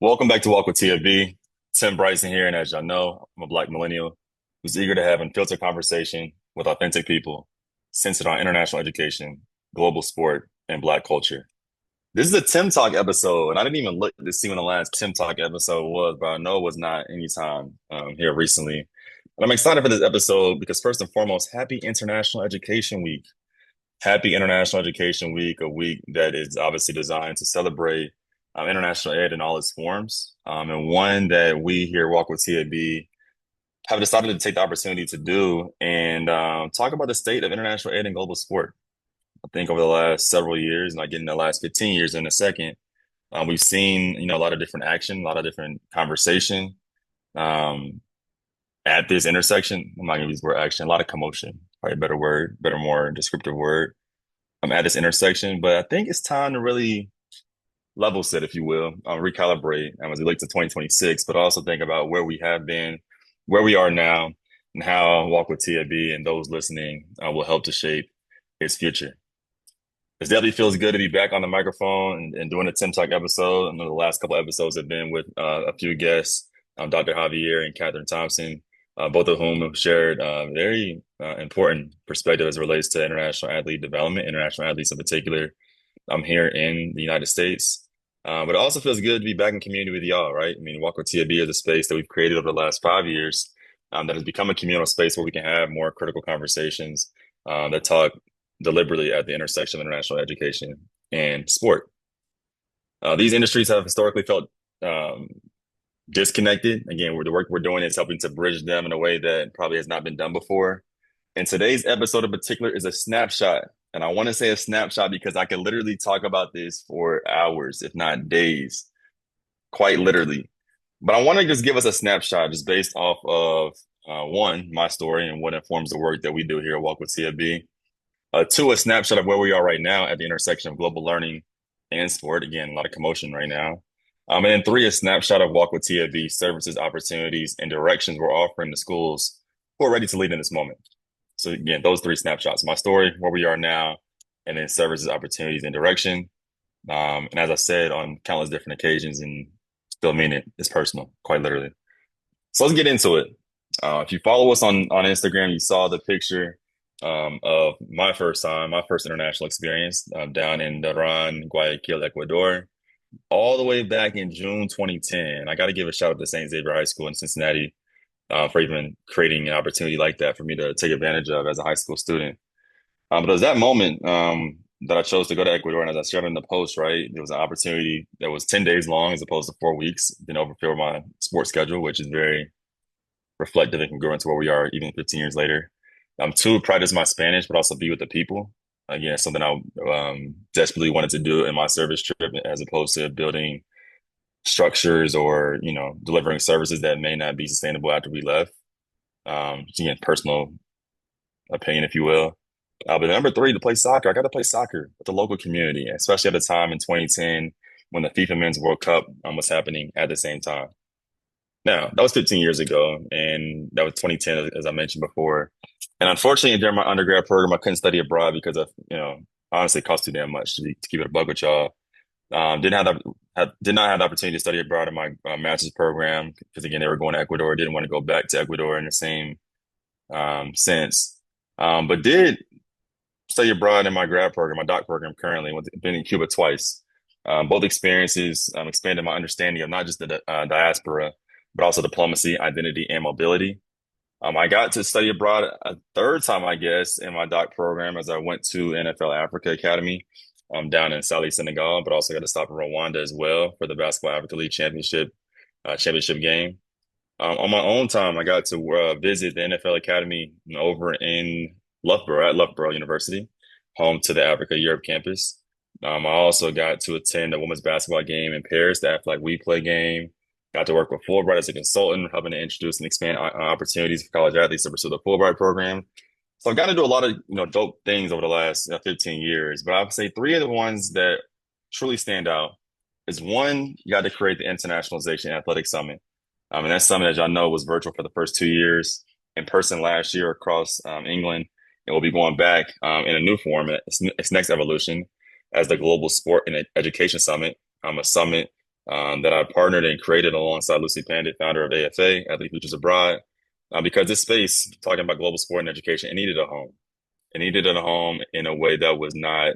Welcome back to Walk with TFB. Tim Bryson here, and as y'all know, I'm a Black millennial who's eager to have unfiltered conversation with authentic people centered on international education, global sport, and Black culture. This is a Tim Talk episode, and I didn't even look to see when the last Tim Talk episode was, but I know it was not anytime here recently. And I'm excited for this episode because first and foremost, happy International Education Week. Happy International Education Week, a week that is obviously designed to celebrate international ed in all its forms, and one that we here at Walk with TAB have decided to take the opportunity to do and talk about the state of international ed and global sport. I think over the last several years, and like in the last 15 years in a second, we've seen a lot of different action, a lot of different conversation um, at this intersection. I'm not going to use the word action, a lot of commotion, probably a better word, better, more descriptive word. At this intersection, but I think it's time to really level set, if you will, recalibrate as we look to 2026, but also think about where we have been, where we are now, and how Walk with TAB and those listening will help to shape its future. It definitely feels good to be back on the microphone and doing a Tim Talk episode. I know the last couple episodes have been with a few guests, Dr. Javier and Catherine Thompson, both of whom have shared very important perspective as it relates to international athlete development, international athletes in particular, here in the United States. But it also feels good to be back in community with y'all, right? I mean, Walk with TAB is a space that we've created over the last 5 years that has become a communal space where we can have more critical conversations that talk deliberately at the intersection of international education and sport. These industries have historically felt disconnected. Again, the work we're doing is helping to bridge them in a way that probably has not been done before. And today's episode in particular is a snapshot. And I want to say a snapshot because I could literally talk about this for hours, if not days, quite literally. But I want to just give us a snapshot just based off of one, my story and what informs the work that we do here at Walk with TFB. Two, a snapshot of where we are right now at the intersection of global learning and sport. Again, a lot of commotion right now. And then three, a snapshot of Walk with TFB services, opportunities, and directions we're offering to schools who are ready to lead in this moment. So again, those three snapshots, my story, where we are now, and then services, opportunities, and direction. And as I said on countless different occasions and still mean it, it's personal, quite literally. So let's get into it. If you follow us on Instagram, you saw the picture of my first time, my first international experience down in Daran, Guayaquil, Ecuador, all the way back in June 2010. I got to give a shout out to St. Xavier High School in Cincinnati for even creating an opportunity like that for me to take advantage of as a high school student. But it was that moment that I chose to go to Ecuador. And as I shared in the post, right, there was an opportunity that was 10 days long as opposed to 4 weeks. Didn't overfill my sports schedule, which is very reflective and congruent to where we are even 15 years later. Two, practice my Spanish, but also be with the people. Again, something I desperately wanted to do in my service trip as opposed to building structures or, delivering services that may not be sustainable after we left. Again, personal opinion, if you will. But number three, to play soccer. I got to play soccer with the local community, especially at the time in 2010 when the FIFA Men's World Cup was happening at the same time. Now, that was 15 years ago, and that was 2010, as I mentioned before. And unfortunately, during my undergrad program, I couldn't study abroad because of, honestly, it cost too damn much to keep it a bug with y'all. Did not have the opportunity to study abroad in my master's program because, again, they were going to Ecuador. Didn't want to go back to Ecuador in the same sense, but did study abroad in my grad program, my doc program currently. Been in Cuba twice. Both experiences expanded my understanding of not just the diaspora, but also diplomacy, identity, and mobility. I got to study abroad a third time, I guess, in my doc program as I went to NFL Africa Academy down in Saly, Senegal, but also got to stop in Rwanda as well for the Basketball Africa League championship game. On my own time, I got to visit the NFL Academy over in Loughborough at Loughborough University, home to the Africa Europe campus. I also got to attend a women's basketball game in Paris, the Athletic We Play game. Got to work with Fulbright as a consultant, helping to introduce and expand opportunities for college athletes to pursue the Fulbright program. So I've got to do a lot of dope things over the last 15 years. But I would say three of the ones that truly stand out is one, you got to create the Internationalization Athletic Summit. And that summit, as y'all know, was virtual for the first 2 years, in person last year across England. And we'll be going back in a new format, its next evolution, as the Global Sport and Education Summit, a summit that I partnered and created alongside Lucy Pandit, founder of AFA, Athlete Futures Abroad, because this space, talking about global sport and education, it needed a home. It needed a home in a way that was not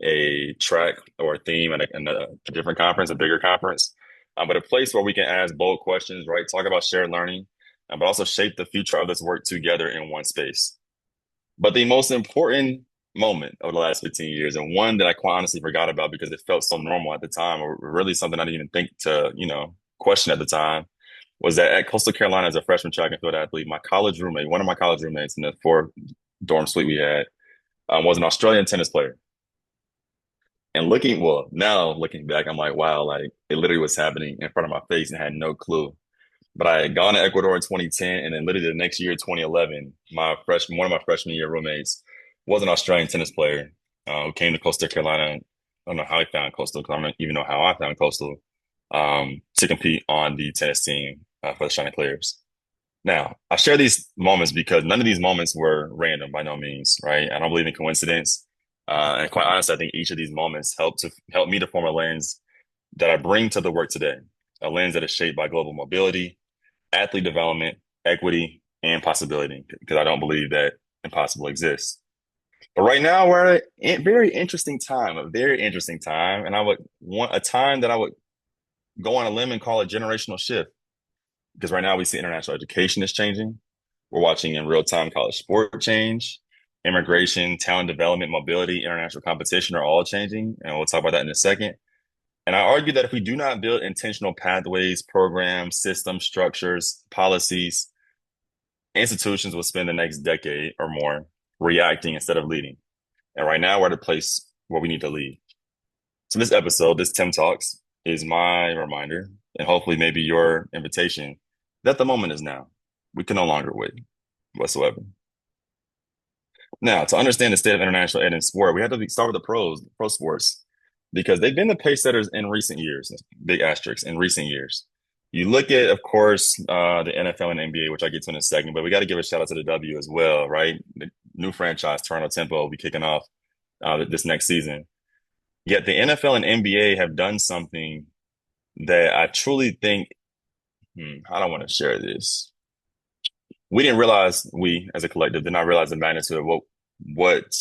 a track or a theme in a different conference, a bigger conference, but a place where we can ask bold questions, right? Talk about shared learning, but also shape the future of this work together in one space. But the most important moment of the last 15 years, and one that I quite honestly forgot about because it felt so normal at the time, or really something I didn't even think to, question at the time, was that at Coastal Carolina as a freshman track and field athlete, my college roommate, one of my college roommates in the four dorm suite we had, was an Australian tennis player. And now looking back, I'm like, wow, like it literally was happening in front of my face and I had no clue. But I had gone to Ecuador in 2010, and then literally the next year, 2011, one of my freshman year roommates was an Australian tennis player who came to Coastal Carolina. I don't know how he found Coastal because I don't even know how I found Coastal to compete on the tennis team for the Chanticleers. Now, I share these moments because none of these moments were random by no means, right? I don't believe in coincidence. And quite honestly, I think each of these moments help me to form a lens that I bring to the work today, a lens that is shaped by global mobility, athlete development, equity, and possibility, because I don't believe that impossible exists. But right now, we're at a very interesting time, and I would want a time that I would go on a limb and call a generational shift, because right now we see international education is changing. We're watching in real time college sport change, immigration, talent development, mobility, international competition are all changing, and we'll talk about that in a second. And I argue that if we do not build intentional pathways, programs, systems, structures, policies, institutions will spend the next decade or more reacting instead of leading. And right now, we're at a place where we need to lead. So, this episode, this Tim Talks, is my reminder, and hopefully, maybe your invitation that the moment is now. We can no longer wait whatsoever. Now, to understand the state of international ed in sport, we have to start with the pro sports, because they've been the pace setters in recent years, big asterisks in recent years. You look at, of course, the NFL and NBA, which I get to in a second, but we got to give a shout out to the W as well, right? The new franchise, Toronto Tempo, will be kicking off this next season. Yet the NFL and NBA have done something that I truly think, I don't want to share this. We as a collective did not realize the magnitude of what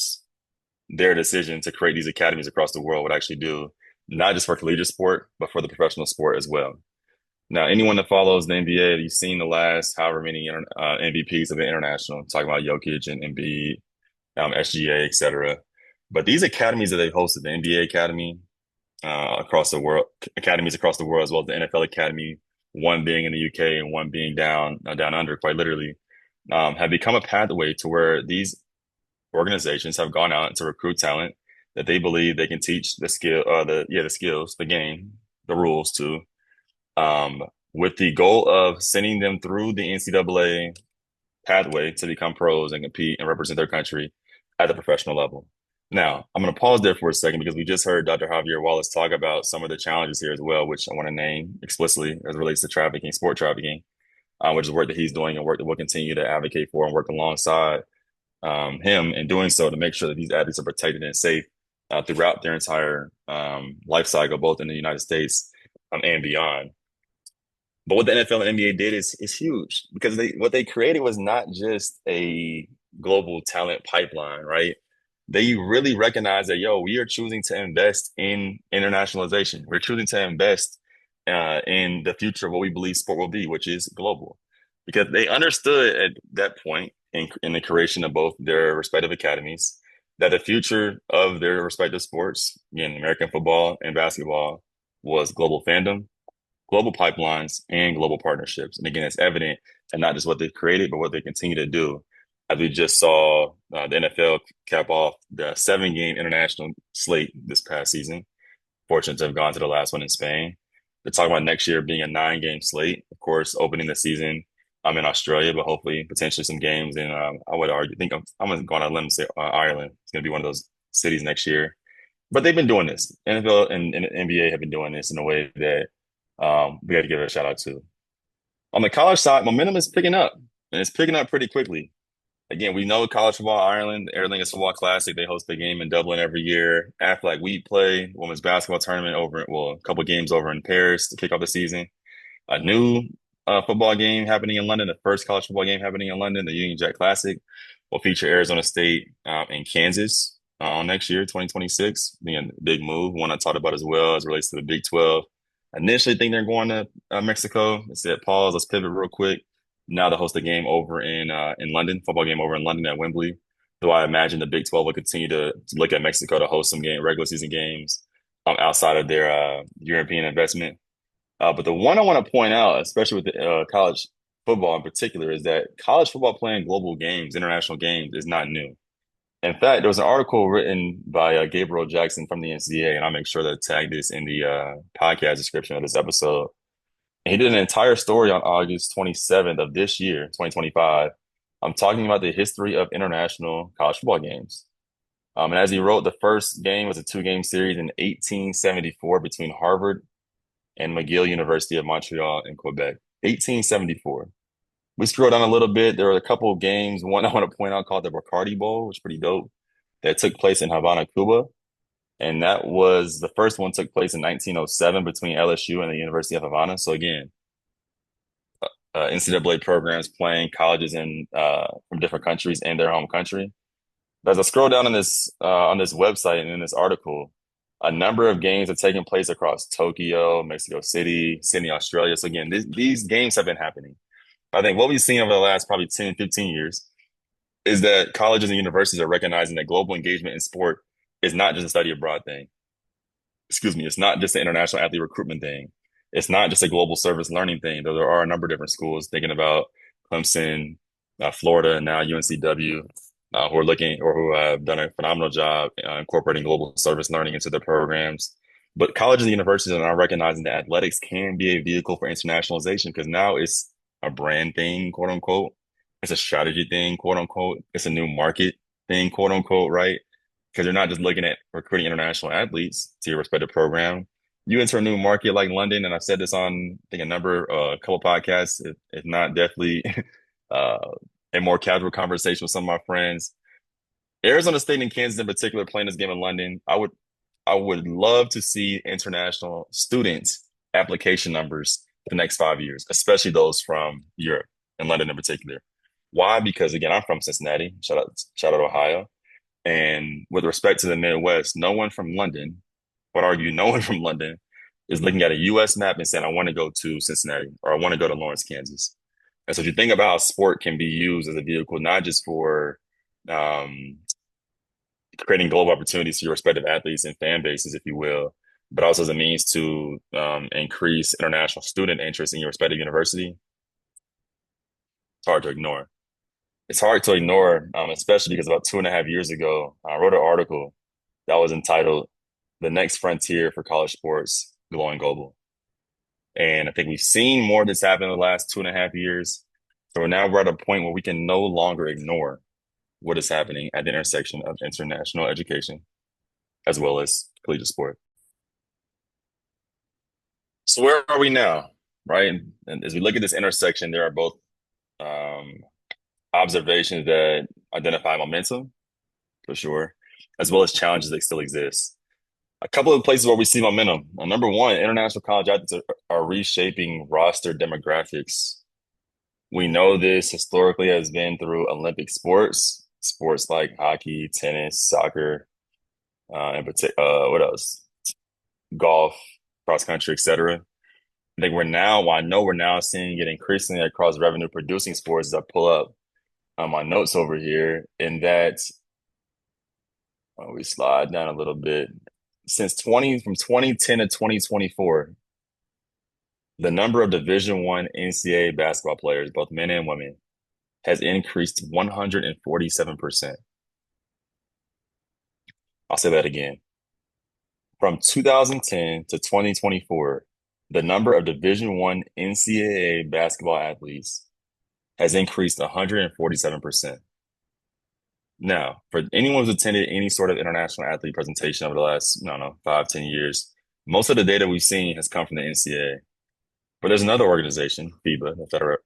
their decision to create these academies across the world would actually do, not just for collegiate sport, but for the professional sport as well. Now, anyone that follows the NBA, you've seen the last however many MVPs of the international, talking about Jokic and Embiid, SGA, et cetera. But these academies that they've hosted, the NBA Academy across the world, academies across the world, as well as the NFL Academy, one being in the UK and one being down under, quite literally, have become a pathway to where these organizations have gone out to recruit talent that they believe they can teach the skills, the game, the rules to, with the goal of sending them through the NCAA pathway to become pros and compete and represent their country at the professional level. Now, I'm going to pause there for a second because we just heard Dr. Javier Wallace talk about some of the challenges here as well, which I want to name explicitly as it relates to trafficking, sport trafficking, which is work that he's doing and work that we'll continue to advocate for and work alongside him in doing so to make sure that these athletes are protected and safe throughout their entire life cycle, both in the United States and beyond. But what the NFL and NBA did is huge, because what they created was not just a global talent pipeline, right? They really recognize that, we are choosing to invest in internationalization. We're choosing to invest in the future of what we believe sport will be, which is global. Because they understood at that point in the creation of both their respective academies that the future of their respective sports, again, American football and basketball, was global fandom, global pipelines, and global partnerships. And again, it's evident in not just what they've created, but what they continue to do. As we just saw the NFL cap off the 7-game international slate this past season. Fortunate to have gone to the last one in Spain. They're talking about next year being a 9-game slate. Of course, opening the season in Australia, but hopefully potentially some games in, I would argue, I'm going to go on a limb and say Ireland. It's going to be one of those cities next year. But they've been doing this. NFL and NBA have been doing this in a way that we got to give it a shout out to. On the college side, momentum is picking up, and it's picking up pretty quickly. again, we know college football, Ireland, Aer Lingus Football Classic. They host the game in Dublin every year. Aflac Wheat Play, women's basketball tournament over, well, a couple games over in Paris to kick off the season. A new football game happening in London, the first college football game happening in London, the Union Jack Classic, will feature Arizona State and Kansas next year, 2026. Being a big move, one I talked about as well as it relates to the Big 12. Initially, think they're going to Mexico. I said, pause, let's pivot real quick. Now to host a game over in London, football game over in London at Wembley. So I imagine the Big 12 will continue to look at Mexico to host some regular season games outside of their European investment. But the one I want to point out, especially with the college football in particular, is that college football playing global games, international games, is not new. In fact, there was an article written by Gabriel Jackson from the NCAA, and I'll make sure to tag this in the podcast description of this episode. And he did an entire story on August 27th of this year, 2025. I'm talking about the history of international college football games. And as he wrote, the first game was a two-game series in 1874 between Harvard and McGill University of Montreal in Quebec, 1874. We scroll down a little bit. There were a couple of games. One I want to point out called the Bacardi Bowl, which is pretty dope, that took place in Havana, Cuba. And that was the first one took place in 1907 between LSU and the University of Havana. So again, NCAA programs playing colleges in from different countries in their home country. But as I scroll down on this website and in this article, a number of games are taking place across Tokyo, Mexico City, Sydney, Australia. So again, these games have been happening. I think what we've seen over the last probably 10, 15 years is that colleges and universities are recognizing that global engagement in sport is not just a study abroad thing. Excuse me, it's not just an international athlete recruitment thing. It's not just a global service learning thing, though there are a number of different schools thinking about Clemson, Florida, and now UNCW, who are looking or who have done a phenomenal job incorporating global service learning into their programs. But colleges and universities are now recognizing that athletics can be a vehicle for internationalization because now it's a brand thing, quote unquote. It's a strategy thing, quote unquote. It's a new market thing, quote unquote, right? Because you're not just looking at recruiting international athletes to your respective program. You enter a new market like London, and I've said this on, I think, a couple podcasts, if not definitely uh, a more casual conversation with some of my friends. Arizona State and Kansas in particular playing this game in London. I would love to see international students application numbers the next 5 years, especially those from Europe and London in particular. Why? Because again, I'm from Cincinnati. Shout out Ohio. And with respect to the Midwest, no one from London, would argue no one from London is looking at a US map and saying, I want to go to Cincinnati or I want to go to Lawrence, Kansas. And so if you think about how sport can be used as a vehicle, not just for um, creating global opportunities for your respective athletes and fan bases, if you will, but also as a means to increase international student interest in your respective university, it's hard to ignore. It's hard to ignore, especially because about 2.5 years ago, I wrote an article that was entitled "The Next Frontier for College Sports: Going Global." And I think we've seen more of this happen in the last 2.5 years. So we're at a point where we can no longer ignore what is happening at the intersection of international education as well as collegiate sport. So where are we now, right? And as we look at this intersection, there are both um, observations that identify momentum, for sure, as well as challenges that still exist. A couple of places where we see momentum. Well, number one, international college athletes are reshaping roster demographics. We know this historically has been through Olympic sports like hockey, tennis, soccer, in particular, what else? Golf, cross country, etc. I think I know we're now seeing it increasingly across revenue producing sports as I pull up my notes over here, in that we slide down a little bit. From 2010 to 2024, the number of Division I NCAA basketball players, both men and women, has increased 147%. I'll say that again. From 2010 to 2024, the number of Division I NCAA basketball athletes has increased 147%. Now, for anyone who's attended any sort of international athlete presentation over the last, I don't know, 5, 10 years, most of the data we've seen has come from the NCAA. But there's another organization, FIBA, the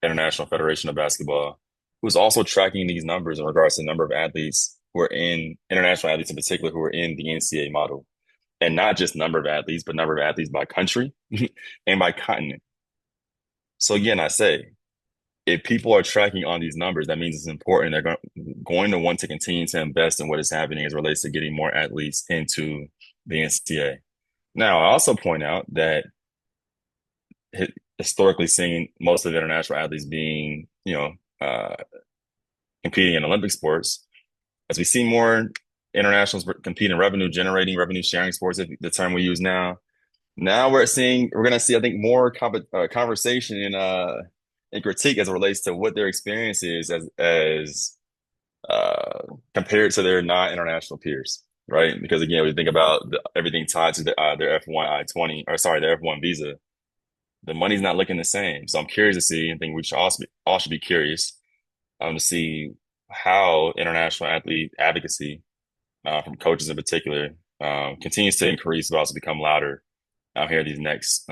International Federation of Basketball, who's also tracking these numbers in regards to the number of athletes who are in international athletes in particular who are in the NCAA model. And not just number of athletes, but number of athletes by country and by continent. So again, I say, if people are tracking on these numbers, that means it's important. They're going to want to continue to invest in what is happening as it relates to getting more athletes into the NCAA. Now, I also point out that historically seeing most of the international athletes being, competing in Olympic sports, as we see more internationals compete in revenue generating, revenue sharing sports, the term we use now. Now we're going to see, I think, more conversation and critique as it relates to what their experience is as compared to their non-international peers, right? Because again, we think about everything tied to their F1 I-20, or sorry, their F1 visa. The money's not looking the same. So I'm curious to see, and think we should all should be curious to see how international athlete advocacy from coaches in particular continues to increase, but also become louder here these next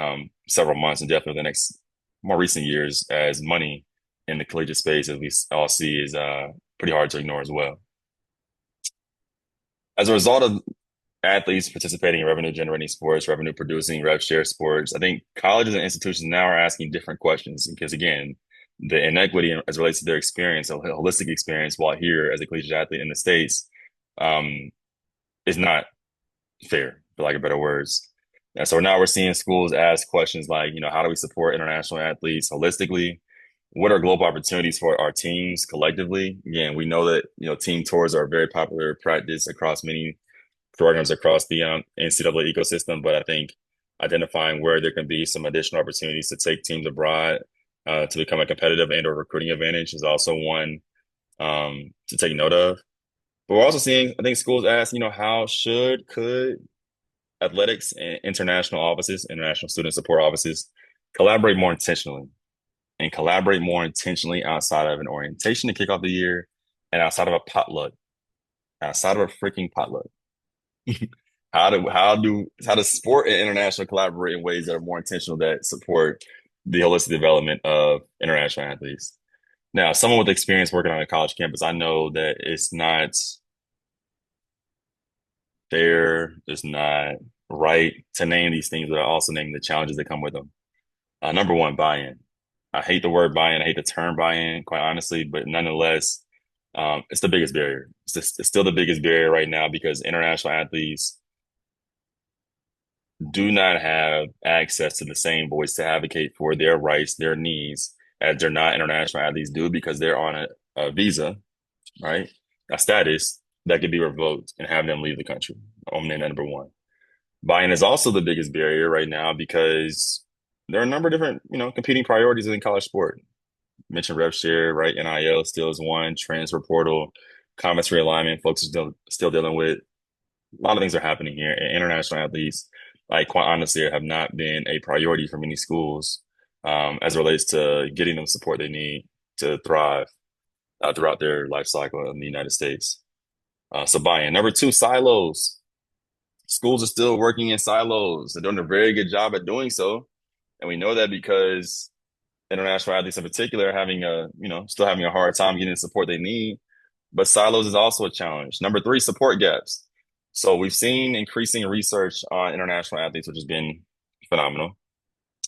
several months, and definitely the next more recent years, as money in the collegiate space, as we all see, is pretty hard to ignore as well. As a result of athletes participating in revenue generating sports, revenue producing, rev share sports, I think colleges and institutions now are asking different questions because, again, the inequity as it relates to their experience, a holistic experience while here as a collegiate athlete in the States, is not fair, for lack of better words. And so now we're seeing schools ask questions like, how do we support international athletes holistically? What are global opportunities for our teams collectively? Again, we know that, team tours are a very popular practice across many programs across the NCAA ecosystem, but I think identifying where there can be some additional opportunities to take teams abroad to become a competitive and or recruiting advantage is also one to take note of. But we're also seeing, I think, schools ask, could athletics and international offices, international student support offices, collaborate more intentionally outside of an orientation to kick off the year and outside of a potluck, outside of a freaking potluck. How does sport and international collaborate in ways that are more intentional that support the holistic development of international athletes? Now, someone with experience working on a college campus, I know that it's not fair, it's not right to name these things, but I also name the challenges that come with them. Number one, buy-in. I hate the word buy-in. I hate the term buy-in, quite honestly, but nonetheless, it's the biggest barrier. It's still the biggest barrier right now because international athletes do not have access to the same voice to advocate for their rights, their needs, as their non-international athletes do because they're on a visa, right? A status that could be revoked and have them leave the country. Number one. Buy-in is also the biggest barrier right now because there are a number of different, competing priorities in college sport. Mentioned rev share, right? NIL still is one, transfer portal, comments realignment, folks are still dealing with. A lot of things are happening here. And international athletes, like quite honestly, have not been a priority for many schools as it relates to getting them support they need to thrive throughout their life cycle in the United States. So buy-in. Number two, silos. Schools are still working in silos. They're doing a very good job at doing so. And we know that because international athletes in particular are still having a hard time getting the support they need. But silos is also a challenge. Number three, support gaps. So we've seen increasing research on international athletes, which has been phenomenal.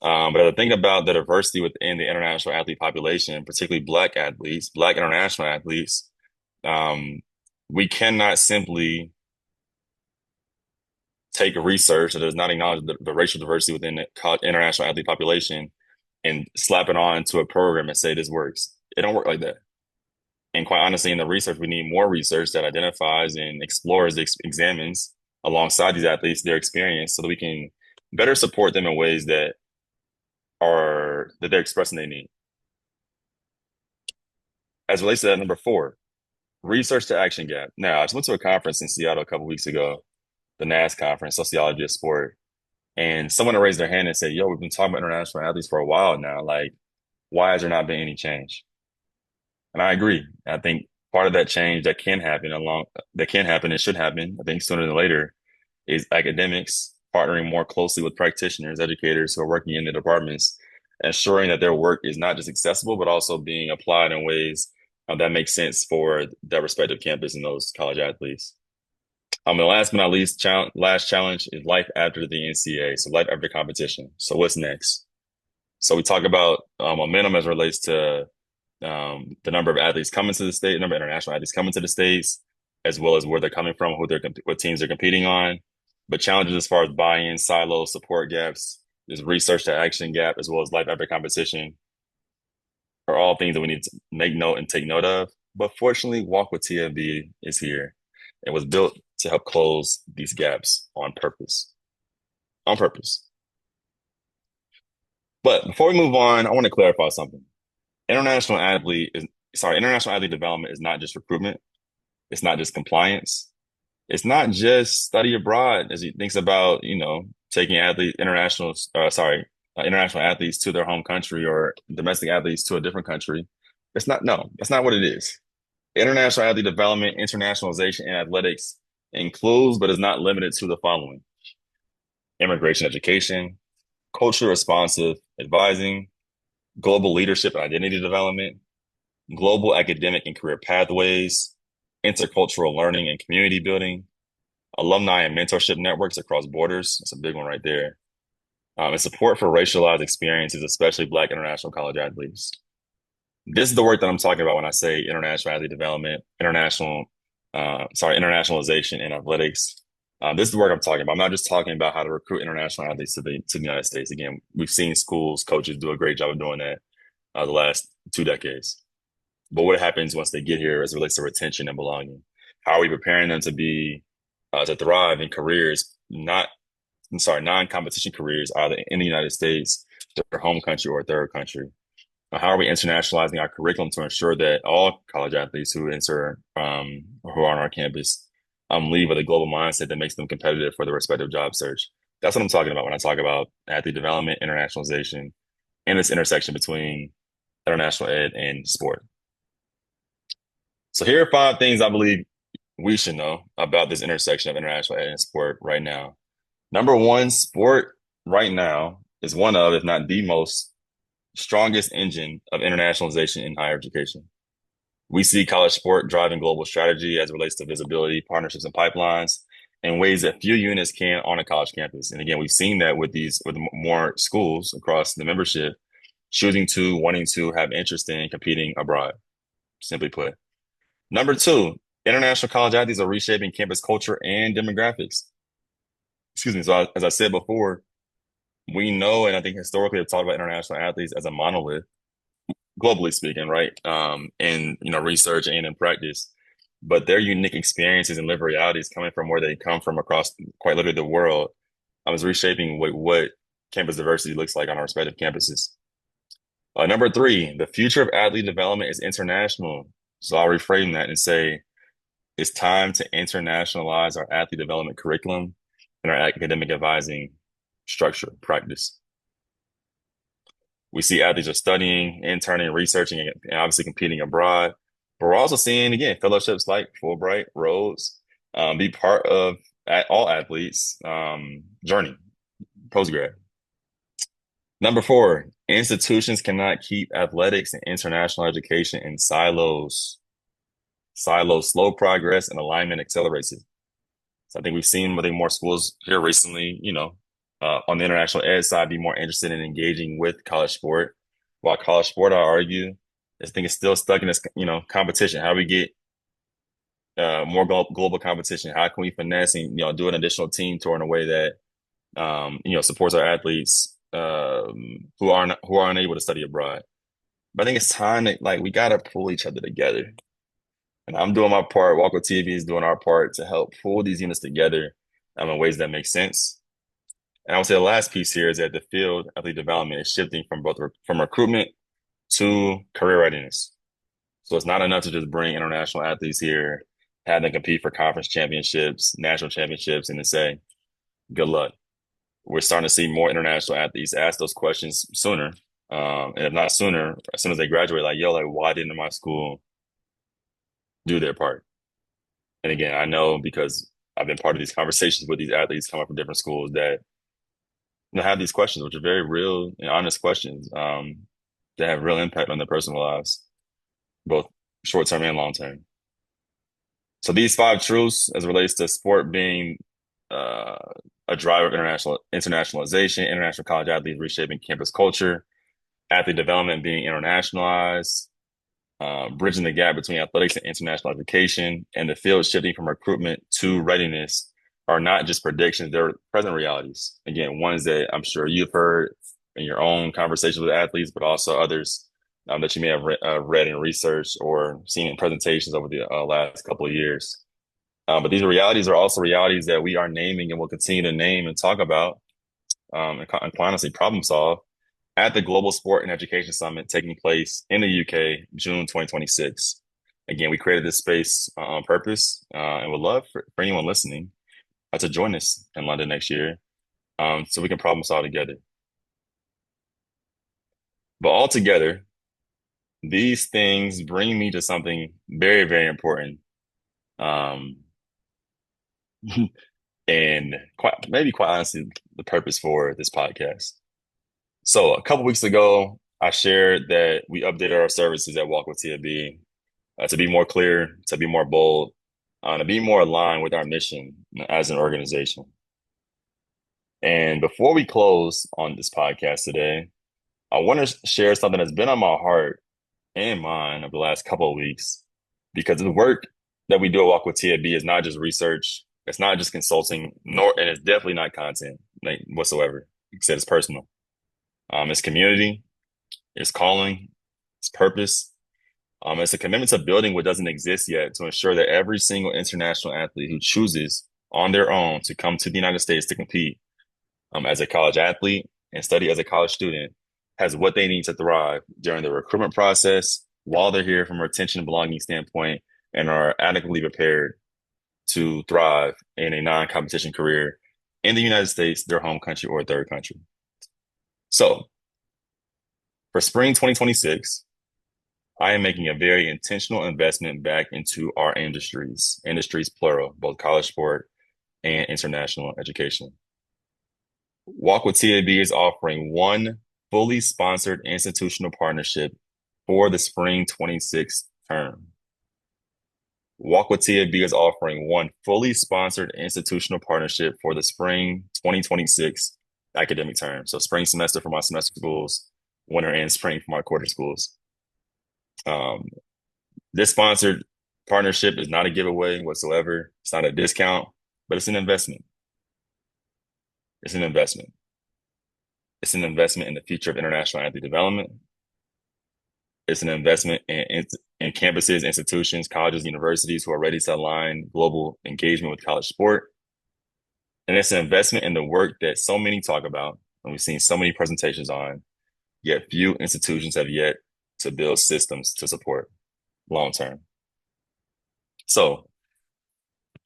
But I think about the diversity within the international athlete population, particularly Black athletes, Black international athletes, we cannot simply take research that does not acknowledge the racial diversity within the international athlete population and slap it on to a program and say this works. It don't work like that. And quite honestly, in the research, we need more research that identifies and explores, examines alongside these athletes their experience so that we can better support them in ways that they're expressing they need. As it relates to that, number four, research to action gap. Now, I just went to a conference in Seattle a couple weeks ago, the NAS conference, Sociology of Sport. And someone raised their hand and said, yo, we've been talking about international athletes for a while now. Like, why has there not been any change? And I agree. I think part of that change that can happen and should happen, I think sooner than later, is academics partnering more closely with practitioners, educators who are working in the departments, ensuring that their work is not just accessible, but also being applied in ways that makes sense for their respective campus and those college athletes. And last but not least, last challenge is life after the NCAA, so life after competition. So what's next? So we talk about momentum as it relates to the number of athletes coming to the state, number of international athletes coming to the states, as well as where they're coming from, what teams they're competing on. But challenges as far as buy-in, silos, support gaps, there's research to action gap, as well as life after competition, are all things that we need to make note and take note of. But fortunately, Walk with TFB is here and was built to help close these gaps on purpose. On purpose. But before we move on, I want to clarify something. International athlete development is not just recruitment. It's not just compliance. It's not just study abroad as he thinks about, taking international athletes to their home country or domestic athletes to a different country. No, that's not what it is. International athlete development, internationalization, and athletics includes, but is not limited to the following: immigration education, culture responsive advising, global leadership and identity development, global academic and career pathways, intercultural learning and community building, alumni and mentorship networks across borders. That's a big one right there. And support for racialized experiences, especially Black international college athletes. This is the work that I'm talking about when I say international athlete development, internationalization and athletics. This is the work I'm talking about. I'm not just talking about how to recruit international athletes to the United States. Again, we've seen schools, coaches do a great job of doing that the last 2 decades. But what happens once they get here as it relates to retention and belonging? How are we preparing them to thrive in careers, non-competition careers, either in the United States, their home country, or third country? How are we internationalizing our curriculum to ensure that all college athletes who enter, who are on our campus, leave with a global mindset that makes them competitive for the respective job search? That's what I'm talking about when I talk about athlete development, internationalization, and this intersection between international ed and sport. So here are 5 things I believe we should know about this intersection of international ed and sport right now. Number one, sport right now is one of, if not the most strongest engine of internationalization in higher education. We see college sport driving global strategy as it relates to visibility, partnerships, and pipelines in ways that few units can on a college campus. And again, we've seen that with more schools across the membership wanting to have interest in competing abroad, simply put. Number 2, international college athletes are reshaping campus culture and demographics. Excuse me. So as I said before, we know, and I think historically have talked about international athletes as a monolith, globally speaking, right? In research and in practice, but their unique experiences and lived realities coming from where they come from across quite literally the world, I was reshaping what campus diversity looks like on our respective campuses. Number 3, the future of athlete development is international. So I'll reframe that and say it's time to internationalize our athlete development curriculum and our academic advising structure, practice. We see athletes are studying, interning, researching, and obviously competing abroad. But we're also seeing, again, fellowships like Fulbright, Rhodes, be part of all athletes' journey, postgrad. Number 4, institutions cannot keep athletics and international education in silos. Silos slow progress and alignment accelerates it. So I think we've seen more schools here recently, on the international ed side, be more interested in engaging with college sport. While college sport, I argue, I think it's still stuck in this, competition. How do we get more global competition? How can we finesse and, do an additional team tour in a way that, supports our athletes who are unable to study abroad? But I think it's time that we got to pull each other together. And I'm doing my part. Walk with TV is doing our part to help pull these units together in ways that make sense. And I would say the last piece here is that the field athlete development is shifting from recruitment to career readiness. So it's not enough to just bring international athletes here, have them compete for conference championships, national championships, and to say, good luck. We're starting to see more international athletes ask those questions sooner. And if not sooner, as soon as they graduate, why didn't my school do their part? And again, I know because I've been part of these conversations with these athletes coming from different schools that have these questions, which are very real and honest questions that have real impact on their personal lives, both short term and long term. So these five truths, as it relates to sport being uh, a driver of internationalization, international college athletes reshaping campus culture, athlete development being internationalized, bridging the gap between athletics and international education, and the field shifting from recruitment to readiness are not just predictions, they're present realities. Again, ones that I'm sure you've heard in your own conversations with athletes, but also others that you may have read and researched or seen in presentations over the last couple of years. But these realities are also realities that we are naming and will continue to name and talk about and quite honestly problem solve at the Global Sport and Education Summit taking place in the UK, June 2026. Again, we created this space on purpose and would love for anyone listening to join us in London next year so we can problem solve together. But altogether, these things bring me to something very, very important. Um, and quite honestly, the purpose for this podcast. So a couple weeks ago, I shared that we updated our services at Walk with TFB to be more clear, to be more bold, to be more aligned with our mission as an organization. And before we close on this podcast today, I want to share something that's been on my heart and mind over the last couple of weeks because the work that we do at Walk with TFB is not just research, it's not just consulting, and it's definitely not content like whatsoever. Except it's personal. It's community, it's calling, it's purpose. It's a commitment to building what doesn't exist yet to ensure that every single international athlete who chooses on their own to come to the United States to compete as a college athlete and study as a college student has what they need to thrive during the recruitment process while they're here from a retention and belonging standpoint and are adequately prepared to thrive in a non-competition career in the United States, their home country or third country. So for spring 2026, I am making a very intentional investment back into our industries plural, both college sport and international education. Walk with TAB is offering one fully sponsored institutional partnership for the spring 26 term. Walk with TAB is offering one fully sponsored institutional partnership for the spring 2026 academic term. So spring semester for my semester schools, winter and spring for my quarter schools. This sponsored partnership is not a giveaway whatsoever. It's not a discount, but it's an investment. It's an investment. It's an investment in the future of international athlete development. It's an investment in campuses, institutions, colleges, universities who are ready to align global engagement with college sport. And it's an investment in the work that so many talk about, and we've seen so many presentations on, yet few institutions have yet to build systems to support long term. So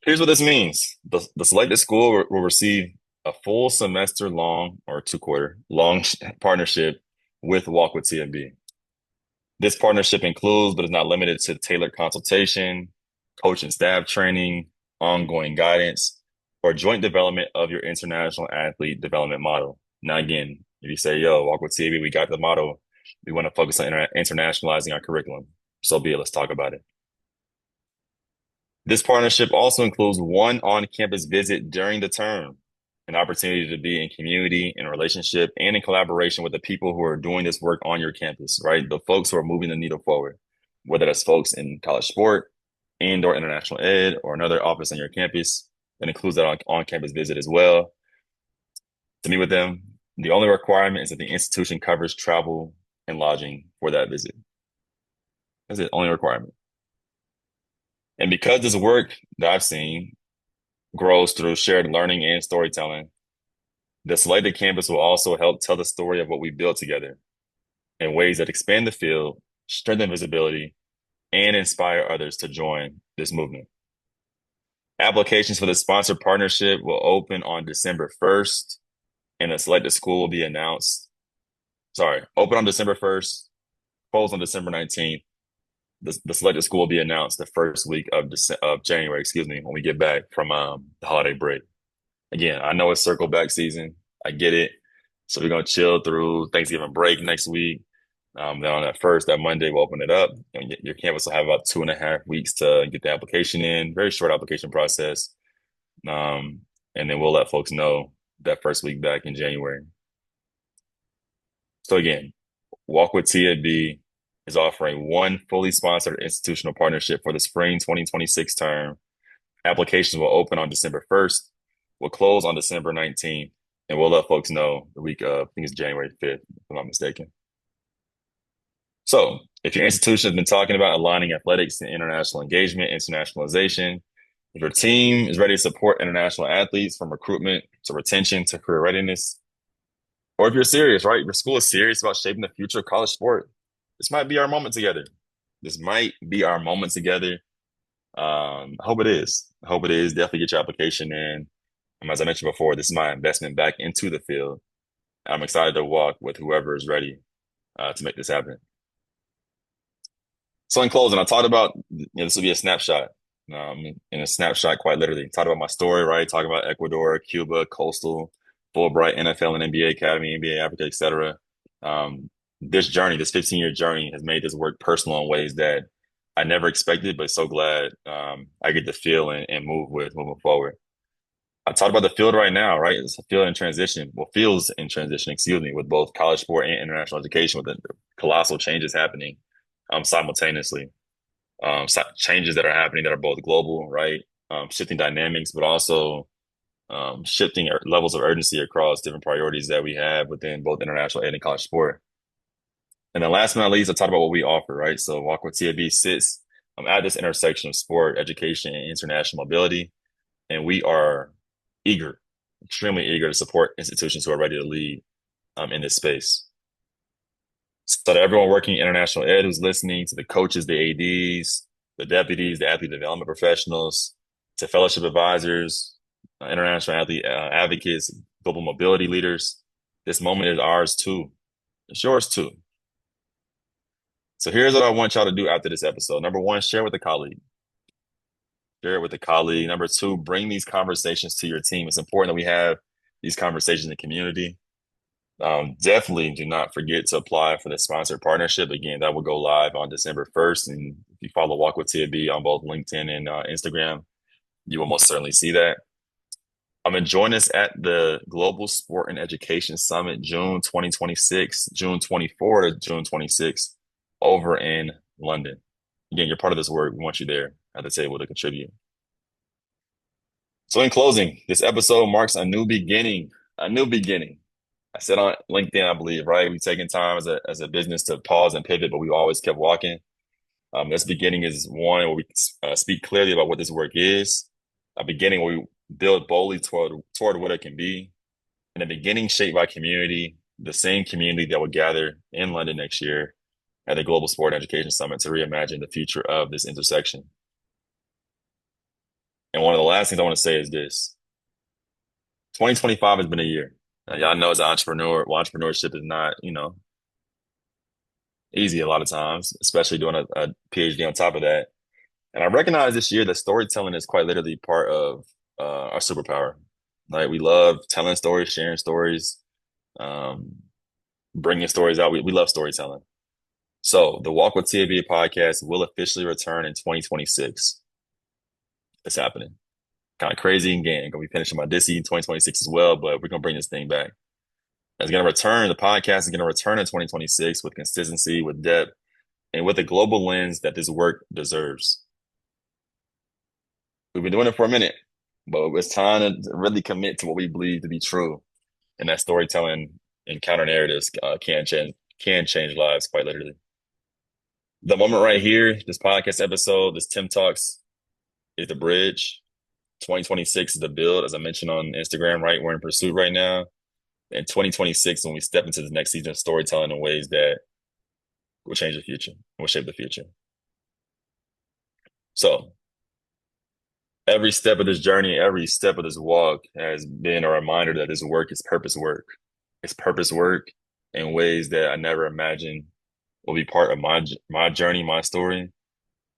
here's what this means. The selected school will receive a full semester long or 2-quarter long partnership with Walk with TMB. This partnership includes, but is not limited to tailored consultation, coach and staff training, ongoing guidance, or joint development of your international athlete development model. Now, again, if you say, yo, Walk with TMB, we got the model. We want to focus on internationalizing our curriculum. So be it, let's talk about it. This partnership also includes one on-campus visit during the term, an opportunity to be in community, in relationship, and in collaboration with the people who are doing this work on your campus, right? The folks who are moving the needle forward, whether that's folks in college sport and or international ed or another office on your campus. That includes that on-campus visit as well. To meet with them, the only requirement is that the institution covers travel and lodging for that visit. That's the only requirement. And because this work that I've seen grows through shared learning and storytelling, the selected campus will also help tell the story of what we built together in ways that expand the field, strengthen visibility, and inspire others to join this movement. Applications for the sponsored partnership will open on December 1st, and the selected school will be announced. Open on December 1st, close on December 19th. The selected school will be announced the first week of January, when we get back from the holiday break. Again, I know it's circle back season. I get it. So we're going to chill through Thanksgiving break next week. Then on that Monday, we'll open it up. And your campus will have about 2.5 weeks to get the application in. Very short application process. Um, and then we'll let folks know that first week back in January. So again, Walk with TAB is offering one fully sponsored institutional partnership for the spring 2026 term. Applications will open on December 1st, will close on December 19th, and we'll let folks know the week of, I think it's January 5th, if I'm not mistaken. So if your institution has been talking about aligning athletics to international engagement, internationalization, if your team is ready to support international athletes from recruitment to retention to career readiness, or if you're serious, right? Your school is serious about shaping the future of college sport. This might be our moment together. This might be our moment together. I hope it is. I hope it is. Definitely get your application in. As I mentioned before, this is my investment back into the field. I'm excited to walk with whoever is ready to make this happen. So in closing, I talked about, this will be a snapshot. In a snapshot, quite literally. Talked about my story, right? Talk about Ecuador, Cuba, Coastal, Fulbright, NFL and NBA Academy, NBA Africa, etc. This journey, this 15-year journey has made this work personal in ways that I never expected, but so glad I get to feel and move with moving forward. I talked about the field right now, right? It's a field in transition. Well, fields in transition, excuse me, with both college sport and international education, with the colossal changes happening simultaneously. Changes that are happening that are both global, right? Shifting dynamics, but also shifting levels of urgency across different priorities that we have within both international ed and college sport. And then last but not least, I talked about what we offer, right? So Walk with TAB sits at this intersection of sport, education, and international mobility. And we are eager, extremely eager to support institutions who are ready to lead in this space. So to everyone working in international ed who's listening, to the coaches, the ADs, the deputies, the athlete development professionals, to fellowship advisors, international athlete advocates, global mobility leaders, this moment is ours too. It's yours too. So here's what I want y'all to do after this episode. Number one, share with a colleague. Share it with a colleague. Number two, bring these conversations to your team. It's important that we have these conversations in the community. Definitely do not forget to apply for the sponsored partnership. Again, that will go live on December 1st. And if you follow Walk with TAB on both LinkedIn and Instagram, you will most certainly see that. Join us at the Global Sport and Education Summit, June 2026, June 24 to June 26 over in London. Again, you're part of this work. We want you there at the table to contribute. So in closing, this episode marks a new beginning, a new beginning. I said on LinkedIn, I believe, right? We've taken time as a business to pause and pivot, but we always kept walking. This beginning is one where we speak clearly about what this work is. A beginning where we build boldly toward what it can be. And a beginning shaped by community, the same community that will gather in London next year at the Global Sport and Education Summit to reimagine the future of this intersection. And one of the last things I want to say is this. 2025 has been a year. Now, y'all know as an entrepreneur, well, entrepreneurship is not, easy a lot of times, especially doing a PhD on top of that. And I recognize this year that storytelling is quite literally part of our superpower. Like we love telling stories, sharing stories, bringing stories out. We love storytelling. So the Walk with TAB podcast will officially return in 2026. It's happening. Kind of crazy again. Gonna be finishing my DISI in 2026 as well, but we're gonna bring this thing back. It's gonna return. The podcast is gonna return in 2026 with consistency, with depth, and with a global lens that this work deserves. We've been doing it for a minute, but it's time to really commit to what we believe to be true, and that storytelling and counter narratives can change lives quite literally. The moment right here, this podcast episode, this Tim Talks, is the bridge. 2026 is the build, as I mentioned on Instagram, right? We're in pursuit right now. And 2026, when we step into the next season of storytelling in ways that will change the future, will shape the future. So every step of this journey, every step of this walk has been a reminder that this work is purpose work. It's purpose work in ways that I never imagined will be part of my journey, my story.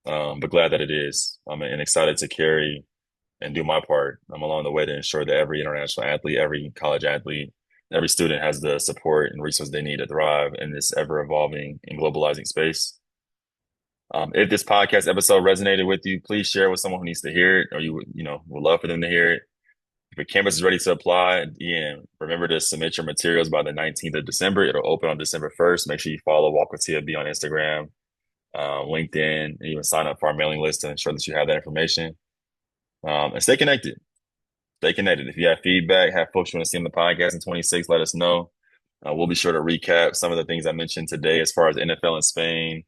But glad that it is. And excited to carry and do my part along the way to ensure that every international athlete, every college athlete every student has the support and resources they need to thrive in this ever evolving and globalizing space. If this podcast episode resonated with you, please share it with someone who needs to hear it, or would love for them to hear it. If your campus is ready to apply, again, remember to submit your materials by the 19th of December. It'll open on December 1st. Make sure you follow Walk with TFB on Instagram, LinkedIn, and even sign up for our mailing list to ensure that you have that information. And stay connected. Stay connected. If you have feedback, have folks you want to see on the podcast in 26, let us know. We'll be sure to recap some of the things I mentioned today as far as NFL in Spain,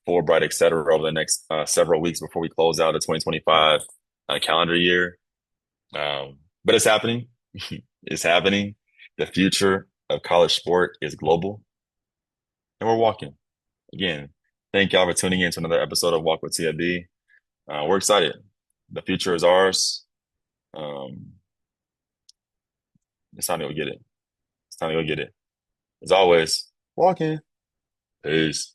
Fulbright, et cetera, over the next several weeks before we close out the 2025 calendar year. But it's happening. It's happening. The future of college sport is global, and we're walking. Again, thank y'all for tuning in to another episode of Walk with TFB. We're excited. The future is ours. Um, it's time to go get it. It's time to go get it. As always, walking. Peace.